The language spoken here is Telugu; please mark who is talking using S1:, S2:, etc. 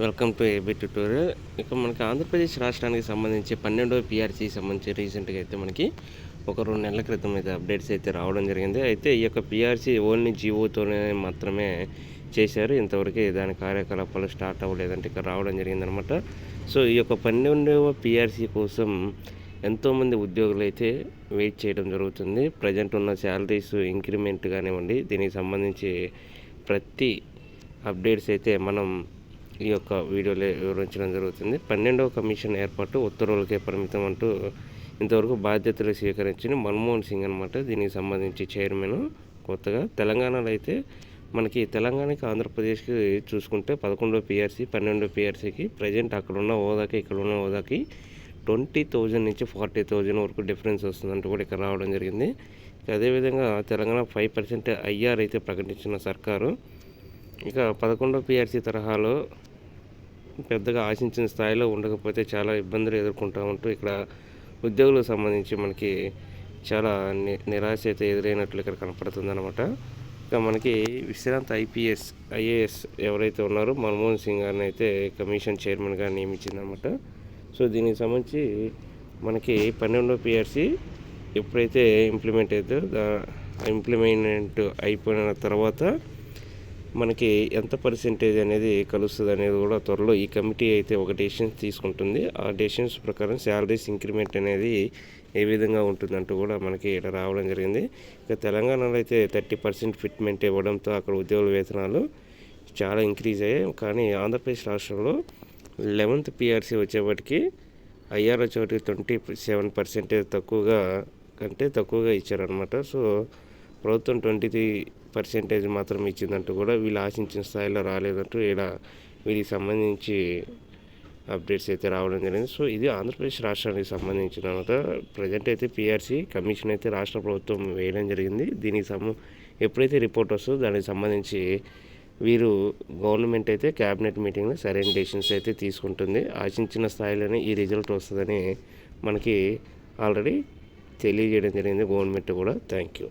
S1: Welcome to AB tutorial. ఇక మనకి ఆంధ్రప్రదేశ్ రాష్ట్రానికి సంబంధించి 12వ PRC సంబంధించి రీసెంట్గా అయితే మనకి ఒక 2 నెలల క్రితం అయితే అప్డేట్స్ అయితే రావడం జరిగింది. అయితే ఈ యొక్క PRC ఓన్లీ జీవోతోనే మాత్రమే చేశారు. ఇంతవరకు దాని కార్యకలాపాలు స్టార్ట్ అవ్వలేదంటే ఇక్కడ రావడం జరిగిందనమాట. సో ఈ యొక్క 12వ PRC కోసం ఎంతోమంది ఉద్యోగులు అయితే వెయిట్ చేయడం జరుగుతుంది. ప్రజెంట్ ఉన్న శాలరీస్ ఇంక్రిమెంట్ కానివ్వండి, దీనికి సంబంధించి ప్రతి అప్డేట్స్ అయితే మనం ఈ యొక్క వీడియోలో వివరించడం జరుగుతుంది. 12వ కమిషన్ ఏర్పాటు ఉత్తర్వులకే పరిమితం అంటూ ఇంతవరకు బాధ్యతలు స్వీకరించిన మన్మోహన్ సింగ్ అనమాట. దీనికి సంబంధించి చైర్మన్ కొత్తగా తెలంగాణలో అయితే మనకి తెలంగాణకి ఆంధ్రప్రదేశ్కి చూసుకుంటే 11వ PRC 12వ PRCకి ప్రజెంట్ అక్కడ ఉన్న హోదాకి ఇక్కడ ఉన్న హోదాకి 20,000 నుంచి 40,000 వరకు డిఫరెన్స్ వస్తుందంటూ కూడా ఇక్కడ రావడం జరిగింది. అదేవిధంగా తెలంగాణ 5% IR అయితే ప్రకటించిన సర్కారు. ఇక 11వ PRC తరహాలో పెద్దగా ఆశించిన స్థాయిలో ఉండకపోతే చాలా ఇబ్బందులు ఎదుర్కొంటూ ఉంటూ ఇక్కడ ఉద్యోగులకు సంబంధించి మనకి చాలా నిరాశ అయితే ఎదురైనట్లు ఇక్కడ కనపడుతుంది అనమాట. ఇక మనకి విశ్రాంత IAS ఎవరైతే ఉన్నారో మన్మోహన్ సింగ్ గారిని అయితే కమిషన్ చైర్మన్గా నియమించిందనమాట. సో దీనికి సంబంధించి మనకి 12వ PRC ఎప్పుడైతే ఇంప్లిమెంట్ అయిపోయిన తర్వాత మనకి ఎంత పర్సెంటేజ్ అనేది కలుస్తుంది అనేది కూడా త్వరలో ఈ కమిటీ అయితే ఒక డెసిషన్స్ తీసుకుంటుంది. ఆ డెసిషన్స్ ప్రకారం శాలరీస్ ఇంక్రిమెంట్ అనేది ఏ విధంగా ఉంటుందంటూ కూడా మనకి ఇక్కడ రావడం జరిగింది. ఇక తెలంగాణలో అయితే 30% ఫిట్మెంట్ ఇవ్వడంతో అక్కడ ఉద్యోగుల వేతనాలు చాలా ఇంక్రీజ్ అయ్యాయి. కానీ ఆంధ్రప్రదేశ్ రాష్ట్రంలో 11th PRC వచ్చేప్పటికి IR వచ్చేటికి 27% తక్కువగా ఇచ్చారనమాట. సో ప్రభుత్వం 23% మాత్రం ఇచ్చిందంటూ కూడా వీళ్ళు ఆశించిన స్థాయిలో రాలేదంటూ ఇలా వీటికి సంబంధించి అప్డేట్స్ అయితే రావడం జరిగింది. సో ఇది ఆంధ్రప్రదేశ్ రాష్ట్రానికి సంబంధించిన అనమాట. ప్రజెంట్ అయితే PRC కమిషన్ అయితే రాష్ట్ర ప్రభుత్వం వేయడం జరిగింది. దీనికి ఎప్పుడైతే రిపోర్ట్ వస్తుందో దానికి సంబంధించి వీరు గవర్నమెంట్ అయితే క్యాబినెట్ మీటింగ్లో సరైన డెసిషన్స్ అయితే తీసుకుంటుంది. ఆశించిన స్థాయిలోనే ఈ రిజల్ట్ వస్తుందని మనకి ఆల్రెడీ తెలియజేయడం జరిగింది గవర్నమెంట్ కూడా. Thank you.